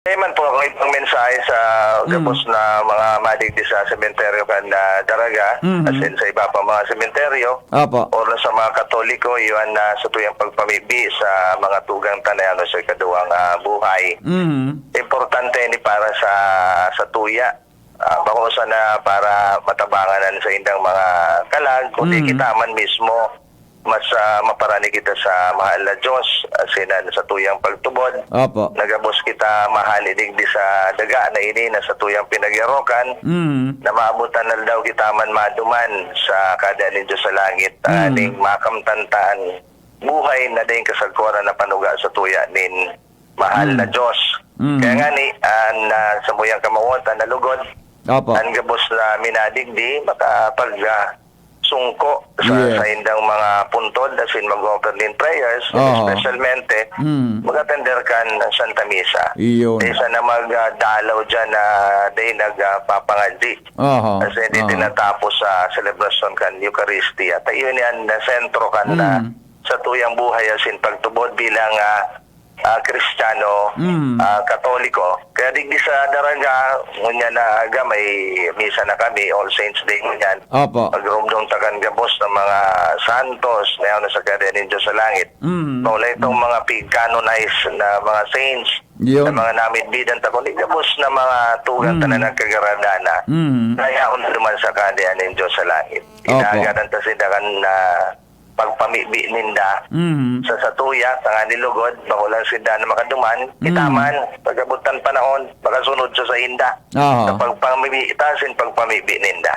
May man po ako itong mensahe sa gabos na mga madigdi sa sementeryo kan na Daraga, as in sa iba pa mga sementeryo, Opo. o sa mga Katoliko, iyon na sa tuyang pagpamibi sa mga tugang tanayano sa ikaduwang buhay. Importante ni para sa tuya. Bakusa na para matabanganan sa indang mga kalag, kundi kita man mismo mas maparani kita sa mahal na Diyos sinan sa tuyang pagtubod. Opo. Nagabos kita mahalinig di sa daga na ini na sa tuyang pinagyarokan na maabutan na daw kita man maduman sa kada ni Diyos sa langit aning makamtantaan buhay na din kasagkoran na panuga sa tuya nin mahal na Diyos. Kaya nga ni sa muyang kamawatan na lugod Opo. ang gabos na minadigdi makapag sungko sa indang mga puntod as in mag-offer din prayers, especialmente mag-attender ka ng Santa Misa. Iyon. Isa na magdalaw dyan na day nagpapangadji. Kasi di tinatapos sa celebration kan Eucharistia. At iyon yan na sentro kan na sa tuyang buhay as in pagtubod bilang Kristiyano, Katoliko. Kaya digdi sa Daraga, ngunya na aga may misa na kami, All Saints Day ngunyan. Opo. Pagrumdong takan gabos ng mga santos na yun sa kada ng Diyos sa langit. Wala itong mga canonized na mga saints, Yun. na mga namit bidan takundi gabos na mga tugang tanan ng kagaradana. Kaya naman sa kada ng Diyos sa langit. Inaagaran ta sila kan na pagpamibi ninda sa satuya, sa nilugod, bakulang sila na makaduman, itaman, pagabutan panahon, pagkasunod sa inda. Sa pagpamibi, itasin pagpamibi ninda.